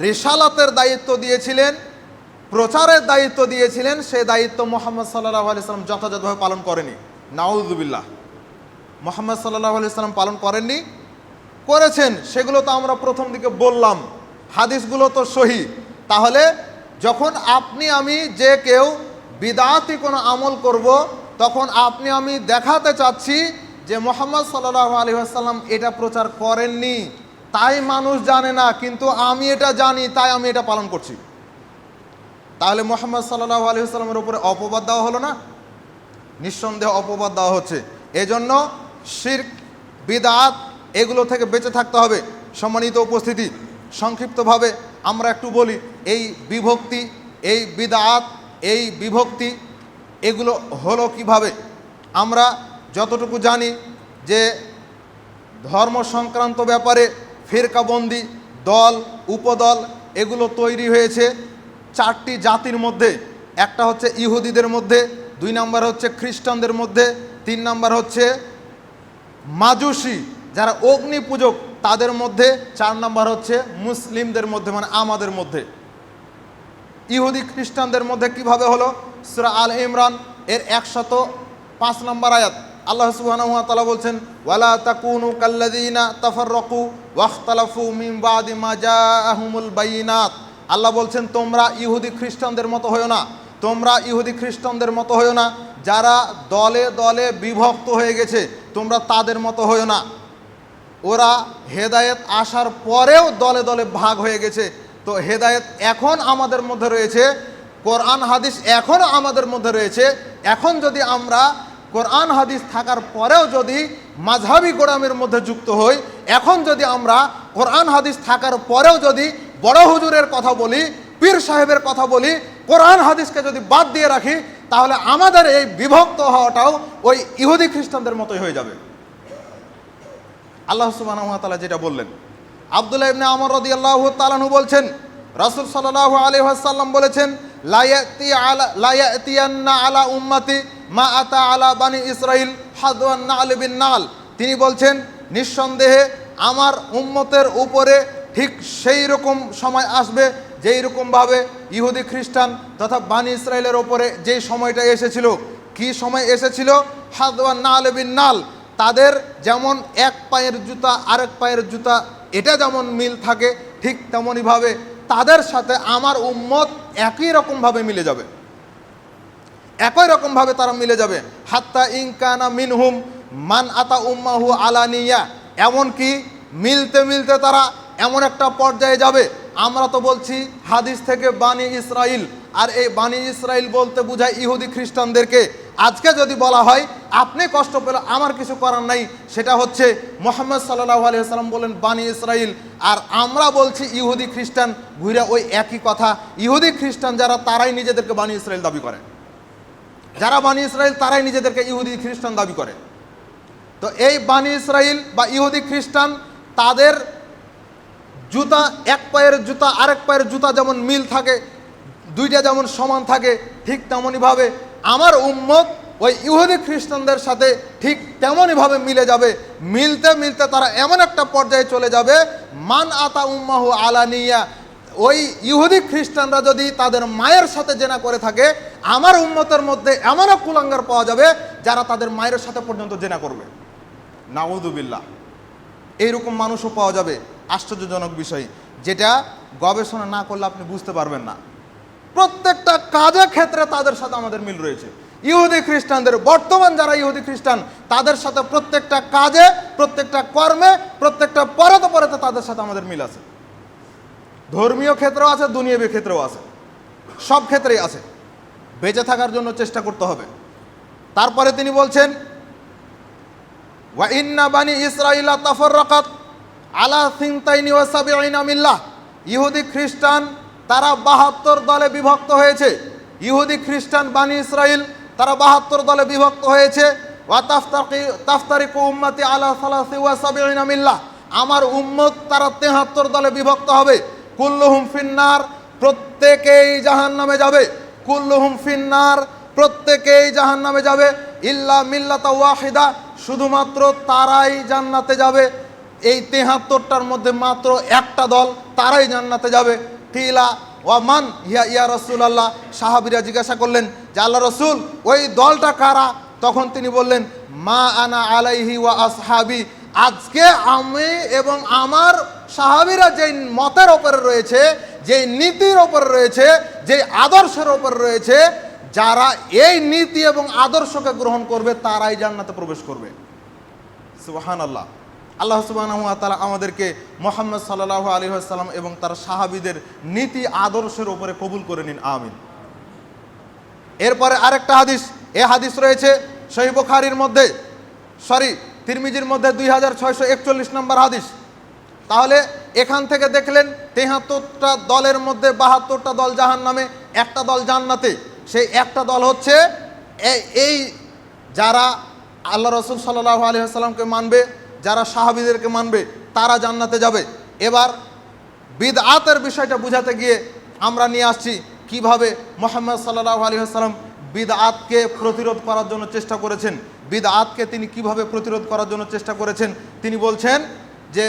রিসালাতের দায়িত্ব দিয়েছিলেন, প্রচারের দায়িত্ব দিয়েছিলেন, সে দায়িত্ব মুহাম্মদ সাল্লাল্লাহু আলাইহি ওয়াসাল্লাম যথাযথভাবে পালন করেনি। নাউযুবিল্লাহ। মুহাম্মদ সাল্লাল্লাহু আলাইহি ওয়াসাল্লাম পালন করেননি? করেছেন, সেগুলো তো আমরা প্রথম দিকে বললাম, হাদিসগুলো তো সহি। তাহলে যখন আপনি আমি যে কেউ বিদআতি কোনো আমল করব, তখন আপনি আমি দেখাতে চাচ্ছি যে মুহাম্মদ সাল্লাল্লাহু আলাইহি ওয়াসাল্লাম এটা প্রচার করেননি, তাই মানুষ জানে না, কিন্তু আমি এটা জানি, তাই আমি এটা পালন করছি। তাহলে মুহাম্মদ সাল্লাল্লাহু আলাইহি ওয়াসাল্লামের উপরে অপবাদ দেওয়া হলো না? নিঃসন্দেহে অপবাদ দেওয়া হচ্ছে। এজন্য শিরক, বিদআত এগুলো থেকে বেঁচে থাকতে হবে। সম্মানিত উপস্থিতি, সংক্ষিপ্তভাবে আমরা একটু বলি, এই বিভক্তি, এই বিদআত, এই বিভক্তি এগুলো হলো কিভাবে। আমরা যতটুকু জানি যে ধর্ম সংক্রান্ত ব্যাপারে ফিরকাবন্দি, দল, উপদল এগুলো তৈরি হয়েছে 4টি জাতির মধ্যে। একটা হচ্ছে ইহুদিদের মধ্যে, 2 নম্বর হচ্ছে খ্রিস্টানদের মধ্যে, 3 নম্বর হচ্ছে মাজুসি যারা অগ্নি পূজক তাদের মধ্যে, 4 নম্বর হচ্ছে মুসলিমদের মধ্যে, মানে আমাদের মধ্যে। ইহুদি খ্রিস্টানদের মধ্যে কিভাবে হলো? সূরা আল ইমরান এর 105 নম্বর আয়াত, আল্লাহ সুবহানাহু ওয়া তাআলা বলছেন, ওয়ালা তাকুনু কাল্লাযিনা তাফাররাকু ওয়াখতালাফু মিন বাদি মা জাআহুমুল বাইনাত। আল্লাহ বলছেন, তোমরা ইহুদি খ্রিস্টানদের মতো হয়ো না, যারা দলে দলে বিভক্ত হয়ে গেছে, তোমরা তাদের মতো হয়ো না। ওরা হেদায়েত আসার পরেও দলে দলে ভাগ হয়ে গেছে। তো হেদায়েত এখন আমাদের মধ্যে রয়েছে, কোরআন হাদিস এখন আমাদের মধ্যে রয়েছে। এখন যদি আমরা কোরআন হাদিস থাকার পরেও যদি মাযহাবি গোড়ামির মধ্যে যুক্ত হই, এখন যদি আমরা কোরআন হাদিস থাকার পরেও যদি বড় হুজুরের কথা বলি, পীর সাহেবের কথা বলি, কোরআন হাদিসকে যদি বাদ দিয়ে রাখি, তাহলে আমাদের এই বিভক্ত হওয়াটাও ওই ইহুদি খ্রিস্টানদের মতোই হয়ে যাবে। আল্লাহ সুবহানাহু ওয়া তাআলা যেটা বললেন, আব্দুল্লাহ ইবনে আমর রাদিয়াল্লাহু তাআলা আনহু বলছেন, রাসূল সাল্লাল্লাহু আলাইহি ওয়াসাল্লাম বলেছেন, লা ইয়াতিয়ান্না আলা উম্মতি মা আতা আলা বানি ইসরাইল হাদওয়ান নাল বিন নাল। তিনি বলছেন, নিঃসন্দেহে আমার উম্মতের উপরে ঠিক সেই রকম সময় আসবে যেই রকমভাবে ইহুদি খ্রিস্টান তথা বানি ইসরায়েলের ওপরে যেই সময়টা এসেছিল। কি সময় এসেছিল? হাদওয়ান নাল বিন নাল। তাদের যেমন এক পায়ের জুতা আরেক পায়ের জুতা এটা যেমন মিল থাকে, ঠিক তেমনইভাবে তাদের সাথে আমার উম্মত একই রকমভাবে মিলে যাবে, একই রকমভাবে তারা মিলে যাবে। হাত্তা ইনকানা মিনহুম মান আতা উম্মাহু আলানিয়া, এমনকি মিলতে মিলতে তারা এমন একটা পর্যায়ে যাবে, আমরা তো বলছি হাদিস থেকে বানি ইসরাইল, আর এই বানি ইসরাইল বলতে বোঝায় ইহুদি খ্রিস্টানদেরকে। আজকে যদি বলা হয় আপনি কষ্ট পেলে আমার কিছু করার নাই, সেটা হচ্ছে মুহাম্মদ সাল্লাল্লাহু আলাইহি ওয়াসাল্লাম বলেন বানি ইসরাইল, আর আমরা বলছি ইহুদি খ্রিস্টান, ঘুরে ওই একই কথা। ইহুদি খ্রিস্টান যারা তারাই নিজেদেরকে বানি ইসরাইল দাবি করে, যারা বানি ইসরাইল তারাই নিজেদেরকে ইহুদি খ্রিস্টান দাবি করে। তো এই বানি ইসরাইল বা ইহুদি খ্রিস্টান তাদের জুতা, এক পায়ের জুতা আরেক পায়ের জুতা যেমন মিল থাকে, দুইটা যেমন সমান থাকে, ঠিক তেমনইভাবে আমার উম্মত ওই ইহুদি খ্রিস্টানদের সাথে ঠিক তেমনইভাবে মিলে যাবে। মিলতে মিলতে তারা এমন একটা পর্যায়ে চলে যাবে, মান আতা উম্মাহু আলানিয়া, ওই ইহুদি খ্রিস্টানরা যদি তাদের মায়ের সাথে জেনা করে থাকে, আমার উম্মতের মধ্যে এমনও কুলাঙ্গার পাওয়া যাবে যারা তাদের মায়ের সাথে পর্যন্ত জেনা করবে। নাউযুবিল্লাহ, এইরকম মানুষও পাওয়া যাবে। আশ্চর্যজনক বিষয়, যেটা গবেষণা না করলে আপনি বুঝতে পারবেন না। প্রত্যেকটা কাজের ক্ষেত্রে তাদের সাথে আমাদের মিল রয়েছে। ইহুদি খ্রিস্টানদের, বর্তমান যারা ইহুদি খ্রিস্টান তাদের সাথে প্রত্যেকটা কাজে, প্রত্যেকটা কর্মে, প্রত্যেকটা পরতে পরতে তাদের সাথে আমাদের মিল আছে। ধর্মীয় ক্ষেত্রেও আছে, দুনিয়াবী ক্ষেত্রেও আছে, সব ক্ষেত্রেই আছে। বেঁচে থাকার জন্য চেষ্টা করতে হবে। তারপরে তিনি বলছেন, ওয়া ইন্না বানি ইসরাইলা তাফাররাকাত আলা সিনতাইনি ওয়া সাবঈনা মিল্লাহ। ইহুদি খ্রিস্টান তারা ৭২ দলে বিভক্ত হয়েছে। ইহুদি খ্রিস্টান বানি ইসরাইল তারা ৭২ দলে বিভক্ত হয়েছে। ওয়া তাফতারিকু উম্মতি আলা সালাসি ওয়া সাবঈনা মিল্লাহ। আমার উম্মত তারা ৭৩ দলে বিভক্ত হবে। কুল্লুহুম ফিন্নার, প্রত্যেকেই জাহান্নামে যাবে। কুল্লুহুম ফিন্নার, প্রত্যেকেই জাহান্নামে যাবে। ইল্লা মিল্লাতা ওয়াহিদা, শুধুমাত্র তারাই জান্নাতে যাবে। এই ৭৩টার মধ্যে মাত্র একটা দল, তারাই জান্নাতে যাবে। কিলা ওয়া মান ইয়া রাসূলুল্লাহ, সাহাবীরা জিজ্ঞাসা করলেন যে আল্লাহ রসুল ওই দলটা কারা? তখন তিনি বললেন, মা আনা আলাইহি ওয়া আসহাবি, আজকে আমি এবং আমার সাহাবীরা যেই মতের ওপরে রয়েছে, যেই নীতির ওপরে রয়েছে, যেই আদর্শের ওপরে রয়েছে, যারা এই নীতি এবং আদর্শকে গ্রহণ করবে তারাই জান্নাতে প্রবেশ করবে। সুবহানাল্লাহ। আল্লাহ সুবহানাহু ওয়া তাআলা আমাদেরকে মুহাম্মদ সাল্লাল্লাহু আলাইহি ওয়াসাল্লাম এবং তার সাহাবীদের নীতি আদর্শের উপরে কবুল করে নিন, আমিন। এরপরে আরেকটা হাদিস, এই হাদিস রয়েছে সহিহ বুখারীর মধ্যে, তিরমিজির মধ্যে 2641 নম্বর হাদিস। তাহলে এখান থেকে দেখলেন ৭৩টা দলের মধ্যে ৭২টা দল জাহান্নামে, একটা দল জান্নাতে। সেই একটা দল হচ্ছে এই যারা আল্লাহ রসুল সাল্লাল্লাহু আলাইহি ওয়াসাল্লামকে মানবে, যারা সাহাবীদেরকে মানবে, তারা জান্নাতে যাবে। এবার বিদআতের বিষয়টা বুঝাতে গিয়ে আমরা নিয়ে আসছি কিভাবে মুহাম্মদ সাল্লাল্লাহু আলাইহি ওয়াসাল্লাম বিদআতকে প্রতিরোধ করার জন্য চেষ্টা করেছেন। বিদআতকে তিনি কিভাবে প্রতিরোধ করার জন্য চেষ্টা করেছেন, তিনি বলছেন যে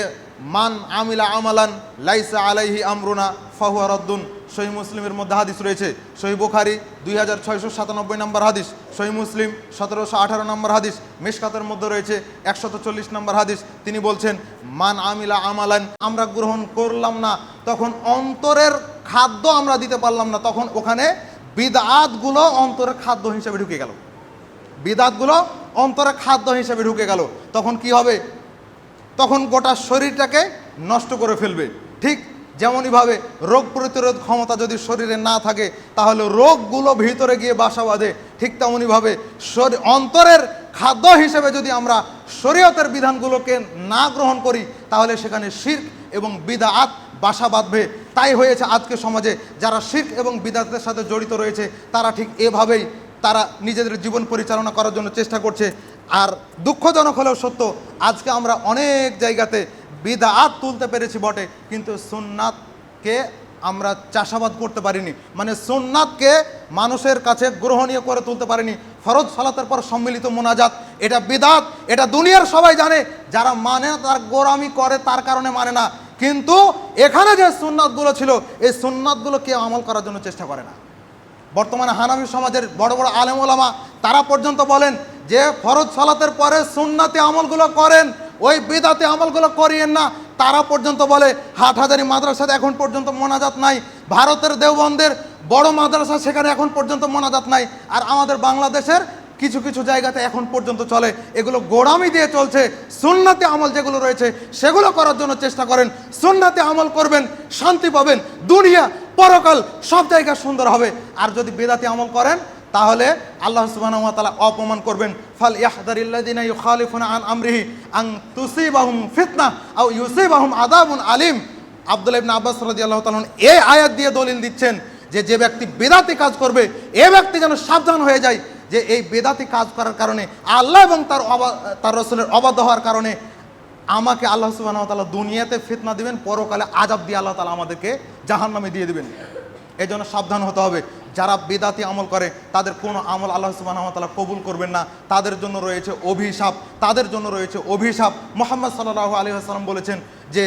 মান আমিলা আমালান লাইসা আলাইহি আমরুনা ফাহুয়া রাদ্দুন। সহিহ মুসলিমের মধ্যে হাদিস রয়েছে, সহিহ বুখারী 2697 নম্বর হাদিস, সহিহ মুসলিম 1718 নম্বর হাদিস, মিশকাতের মধ্যে রয়েছে 140 নম্বর হাদিস। তিনি বলছেন, মান আমিলা আমালান, আমরা গ্রহণ করলাম না, তখন অন্তরের খাদ্য আমরা দিতে পারলাম না, তখন ওখানে বিদআতগুলো অন্তরের খাদ্য হিসেবে ঢুকে গেল। বিদআতগুলো অন্তরের খাদ্য হিসেবে ঢুকে গেল, তখন কি হবে? তখন গোটা শরীরটাকে নষ্ট করে ফেলবে। ঠিক যেমনইভাবে রোগ প্রতিরোধ ক্ষমতা যদি শরীরে না থাকে, তাহলে রোগগুলো ভিতরে গিয়ে বাসা বাঁধে। ঠিক তেমনইভাবে অন্তরের খাদ্য হিসেবে যদি আমরা শরীয়তের বিধানগুলোকে না গ্রহণ করি, তাহলে সেখানে শিরক এবং বিদআত বাসা বাঁধবে। তাই হয়েছে আজকে সমাজে যারা শিরক এবং বিদআতের সাথে জড়িত রয়েছে, তারা ঠিক এভাবেই তারা নিজেদের জীবন পরিচালনা করার জন্য চেষ্টা করছে। আর দুঃখজনক হলেও সত্য, আজকে আমরা অনেক জায়গাতে বিদআত তুলতে পেরেছি বটে, কিন্তু সুন্নাতকে আমরা চাষাবাদ করতে পারিনি, মানে সুন্নাতকে মানুষের কাছে গ্রহণীয় করে তুলতে পারিনি। ফরজ সালাতের পর সম্মিলিত মোনাজাত, এটা বিদআত, এটা দুনিয়ার সবাই জানে, যারা মানে না তার গোরামি করে, তার কারণে মানে না। কিন্তু এখানে যে সুন্নাতগুলো ছিল, এই সুন্নাতগুলো কেউ আমল করার জন্য চেষ্টা করে না। বর্তমানে হানাফি সমাজের বড় বড় আলেম ওলামা তারা পর্যন্ত বলেন যে ফরজ সালাতের পরে সুন্নাতে আমলগুলো করেন, ওই বিদাতে আমলগুলো করিয়েন না। তারা পর্যন্ত বলে হাটহাজারী মাদ্রাসাতে এখন পর্যন্ত মোনাজাত নাই, ভারতের দেওবন্দের বড় মাদ্রাসা সেখানে এখন পর্যন্ত মোনাজাত নাই, আর আমাদের বাংলাদেশের কিছু কিছু জায়গাতে এখন পর্যন্ত চলে। এগুলো গোড়ামি দিয়ে চলছে। সুন্নাতে আমল যেগুলো রয়েছে সেগুলো করার জন্য চেষ্টা করেন। সুন্নাতে আমল করবেন, শান্তি পাবেন, দুনিয়া পরকাল সব জায়গা সুন্দর হবে। আর যদি বেদাতি আমল করেন তাহলে আল্লাহ সুবহানাহু ওয়া তাআলা অপমান করবেন। ফাল ইয়াহদারিল্লাযিনা ইউখালিফুনা আন আমরিহি আন তুসিবাহুম ফিতনাহ আও ইউসিবাহুম আযাবুন আলীম। আব্দুল্লাহ ইবনে আব্বাস রাদিয়াল্লাহু তাআলা এই আয়াত দিয়ে দলিল দিচ্ছেন যে যে ব্যক্তি বেদাতি কাজ করবে, এই ব্যক্তি যেন সাবধান হয়ে যায় যে এই বেদাতি কাজ করার কারণে, আল্লাহ এবং তার রাসূলের অবাধ্য হওয়ার কারণে আমাকে আল্লাহ সুবহানাহু ওয়া তাআলা দুনিয়াতে ফিতনা দিবেন, পরকালে আযাব দিয়ে আল্লাহ তাআলা আমাদেরকে জাহান্নামে দিয়ে দিবেন। এই জন্য সাবধান হতে হবে। যারা বেদাতি আমল করে তাদের কোনো আমল আল্লাহ সুবহানাহু ওয়া তাআলা কবুল করবেন না, তাদের জন্য রয়েছে অভিশাপ, তাদের জন্য রয়েছে অভিশাপ। মুহাম্মদ সাল্লাল্লাহু আলাইহি ওয়াসাল্লাম বলেছেন যে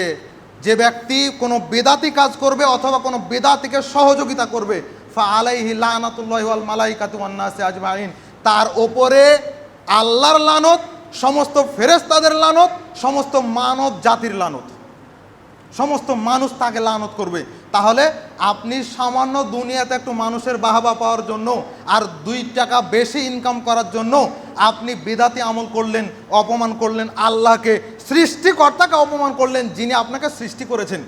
যে ব্যক্তি কোনো বেদাতি কাজ করবে অথবা কোনো বেদাতিকে সহযোগিতা করবে, ফা আলাইহি লানাতুল্লাহি ওয়াল মালাইকাতু ওয়ান নাসি আজমাইন, তার ওপরে আল্লাহর লানত, সমস্ত ফেরেশতাদের লানত, সমস্ত মানব জাতির লানত, সমস্ত মানুষ তাকে লানত করবে। তাহলে আপনি সামান্য দুনিয়াতে একটু মানুষের বাহবা পাওয়ার জন্য আর 2 টাকা বেশি ইনকাম করার জন্য আপনি বিদাতি আমল করলেন, অপমান করলেন আল্লাহকে, সৃষ্টিকর্তাকে অপমান করলেন, যিনি আপনাকে সৃষ্টি করেছেন।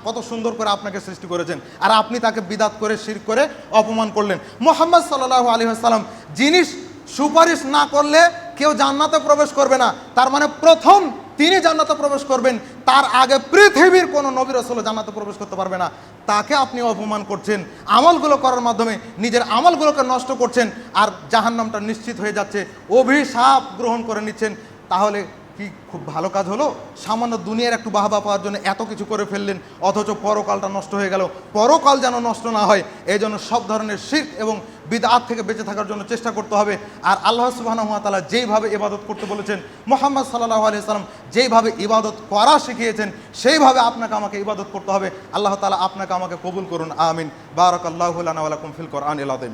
কত সুন্দর করে আপনাকে সৃষ্টি করেছেন, আর আপনি তাকে বিদাত করে শিরক করে অপমান করলেন। মুহাম্মদ সাল্লাল্লাহু আলাইহি ওয়াসাল্লাম যিনি সুপারিশ না করলে কেউ জান্নাতে প্রবেশ করবে না, তার মানে প্রথম তিনি জান্নাতে প্রবেশ করবেন, তার আগে পৃথিবীর কোনো নবী রাসূল জান্নাতে প্রবেশ করতে পারবে না। তাকে আপনি অপমান করছেন, আমলগুলো করার মাধ্যমে নিজের আমলগুলোকে নষ্ট করছেন, আর জাহান্নামটা নিশ্চিত হয়ে যাচ্ছে, অভিশাপ গ্রহণ করে নিচ্ছেন। তাহলে কি খুব ভালো কাজ হলো? সামান্য দুনিয়ার একটু বাহবা পাওয়ার জন্য এত কিছু করে ফেললেন, অথচ পরকালটা নষ্ট হয়ে গেল। পরকাল যেন নষ্ট না হয় এই জন্য সব ধরনের শিরক এবং বিদআত থেকে বেঁচে থাকার জন্য চেষ্টা করতে হবে। আর আল্লাহ সুবহানাহু ওয়া তাআলা যেইভাবে ইবাদত করতে বলেছেন, মুহাম্মদ সাল্লাল্লাহু আলাইহি ওয়াসাল্লাম যেইভাবে ইবাদত করা শিখিয়েছেন, সেইভাবে আপনাকে আমাকে ইবাদত করতে হবে। আল্লাহ তাআলা আপনাকে আমাকে কবুল করুন, আমিন। বারাকাল্লাহু লানা ওয়া লাকুম ফিল কোরআনিল আযীম।